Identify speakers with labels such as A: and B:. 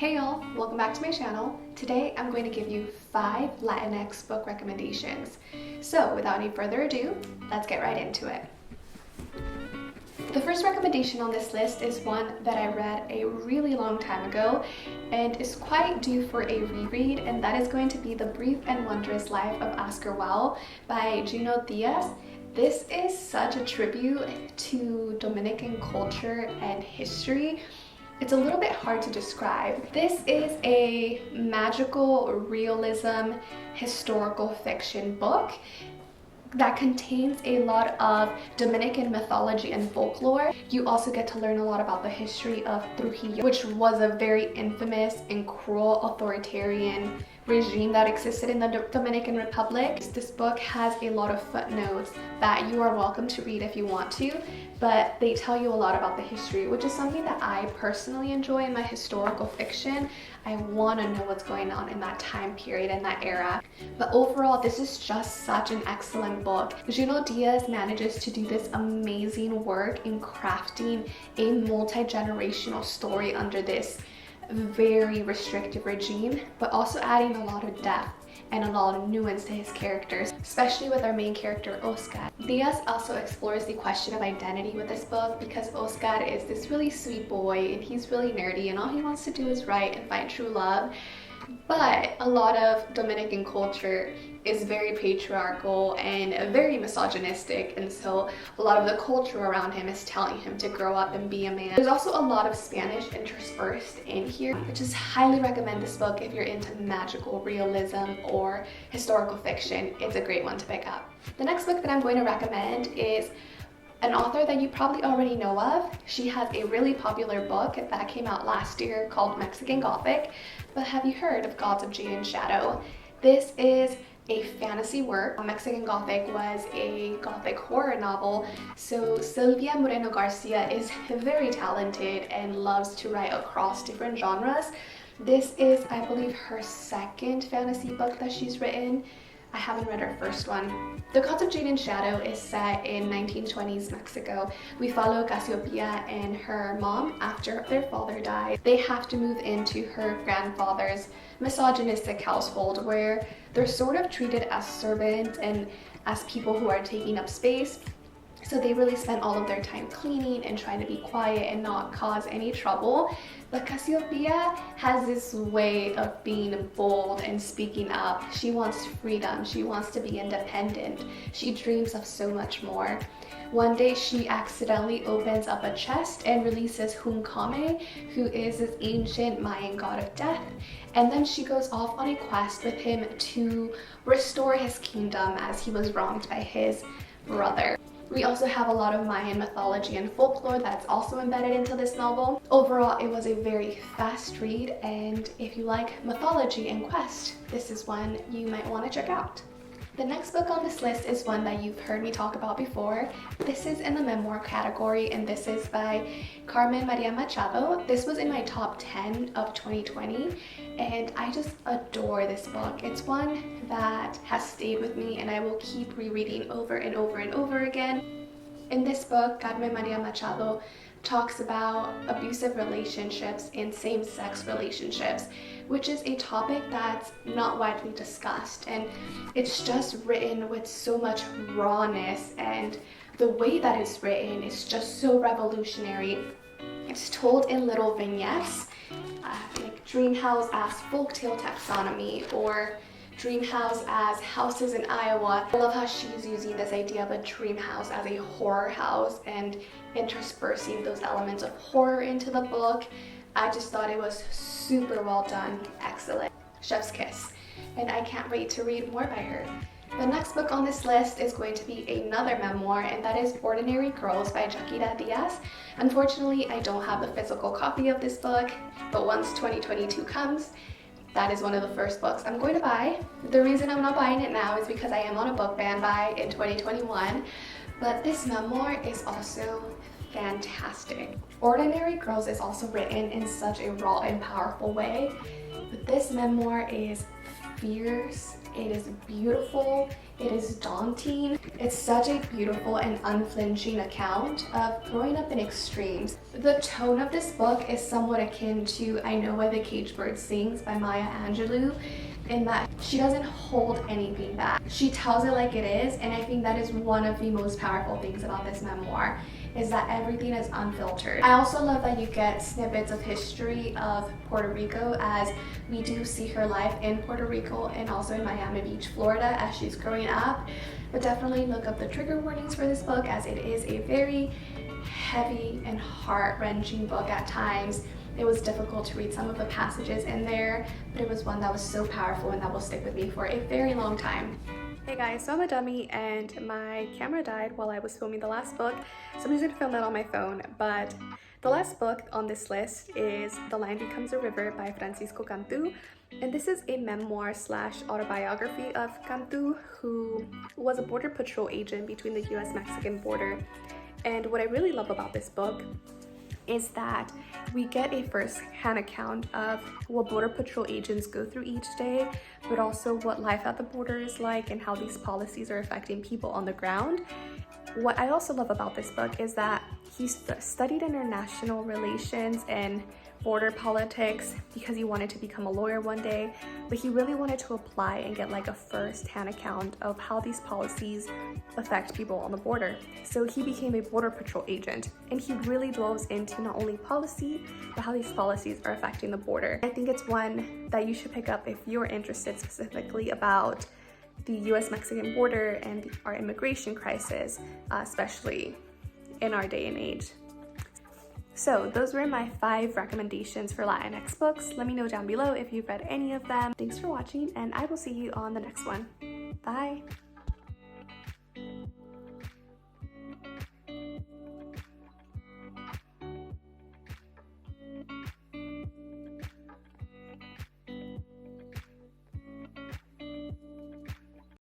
A: Hey y'all, welcome back to my channel. Today I'm going to give you 5 Latinx book recommendations. So without any further ado, let's get right into it. The first recommendation on this list is one that I read a really long time ago and is quite due for a reread, and that is going to be The Brief and Wondrous Life of Oscar Wilde by Junot Diaz. This is such a tribute to Dominican culture and history. It's a little bit hard to describe. This is a magical realism historical fiction book that contains a lot of Dominican mythology and folklore. You also get to learn a lot about the history of Trujillo, which was a very infamous and cruel authoritarian regime that existed in the Dominican Republic. This book has a lot of footnotes that you are welcome to read if you want to, but they tell you a lot about the history, which is something that I personally enjoy in my historical fiction. I want to know what's going on in that time period and that era. But overall, this is just such an excellent book. Junot Diaz manages to do this amazing work in crafting a multi-generational story under this very restrictive regime, but also adding a lot of depth and a lot of nuance to his characters, especially with our main character, Oscar. Diaz also explores the question of identity with this book because Oscar is this really sweet boy and he's really nerdy and all he wants to do is write and find true love. But a lot of Dominican culture is very patriarchal and very misogynistic, and so a lot of the culture around him is telling him to grow up and be a man. There's also a lot of Spanish interspersed in here. I just highly recommend this book if you're into magical realism or historical fiction. It's a great one to pick up. The next book that I'm going to recommend is an author that you probably already know of. She has a really popular book that came out last year called Mexican Gothic, but have you heard of Gods of Jade and Shadow? This is a fantasy work. Mexican Gothic was a Gothic horror novel, so Sylvia Moreno Garcia is very talented and loves to write across different genres. This is, I believe, her second fantasy book that she's written. I haven't read her first one. The Gods of Jade and Shadow is set in 1920s Mexico. We follow Cassiopeia and her mom after their father died. They have to move into her grandfather's misogynistic household where they're sort of treated as servants and as people who are taking up space. So they really spend all of their time cleaning and trying to be quiet and not cause any trouble. But Cassiopeia has this way of being bold and speaking up. She wants freedom. She wants to be independent. She dreams of so much more. One day she accidentally opens up a chest and releases Hunkame, who is this ancient Mayan god of death. And then she goes off on a quest with him to restore his kingdom as he was wronged by his brother. We also have a lot of Mayan mythology and folklore that's also embedded into this novel. Overall, it was a very fast read, and if you like mythology and quest, this is one you might want to check out. The next book on this list is one that you've heard me talk about before. This is in the memoir category, and this is by Carmen Maria Machado. This was in my top 10 of 2020, and I just adore this book. It's one that has stayed with me, and I will keep rereading over and over and over again. In this book, Carmen Maria Machado talks about abusive relationships and same-sex relationships, which is a topic that's not widely discussed, and it's just written with so much rawness, and the way that it's written is just so revolutionary. It's told in little vignettes, like Dreamhouse as folktale taxonomy or Dreamhouse as houses in Iowa. I love how she's using this idea of a dream house as a horror house and interspersing those elements of horror into the book. I just thought it was super well done, excellent. Chef's kiss. And I can't wait to read more by her. The next book on this list is going to be another memoir, and that is Ordinary Girls by Jaquira Diaz. Unfortunately, I don't have the physical copy of this book, but once 2022 comes, that is one of the first books I'm going to buy. The reason I'm not buying it now is because I am on a book ban buy in 2021, but this memoir is also fantastic. Ordinary Girls is also written in such a raw and powerful way, but this memoir is fierce, it is beautiful, it is daunting. It's such a beautiful and unflinching account of growing up in extremes. The tone of this book is somewhat akin to I Know Why the Caged Bird Sings by Maya Angelou, in that she doesn't hold anything back. She tells it like it is, and I think that is one of the most powerful things about this memoir, is that everything is unfiltered. I also love that you get snippets of history of Puerto Rico, as we do see her life in Puerto Rico and also in Miami Beach, Florida as she's growing up. But definitely look up the trigger warnings for this book, as it is a very heavy and heart-wrenching book at times. It was difficult to read some of the passages in there, but it was one that was so powerful and that will stick with me for a very long time. Hey guys, so I'm a dummy and my camera died while I was filming the last book, so I'm just gonna film that on my phone. But the last book on this list is The Land Becomes a River by Francisco Cantú, and this is a memoir / autobiography of Cantú, who was a border patrol agent between the US-Mexican border. And what I really love about this book is that we get a first-hand account of what border patrol agents go through each day, but also what life at the border is like and how these policies are affecting people on the ground. What I also love about this book is that he studied international relations and border politics because he wanted to become a lawyer one day, but he really wanted to apply and get like a first-hand account of how these policies affect people on the border. So he became a border patrol agent, and he really delves into not only policy, but how these policies are affecting the border. I think it's one that you should pick up if you're interested specifically about the US-Mexican border and our immigration crisis, especially in our day and age. So those were my 5 recommendations for Latinx books. Let me know down below if you've read any of them. Thanks for watching, and I will see you on the next one. Bye!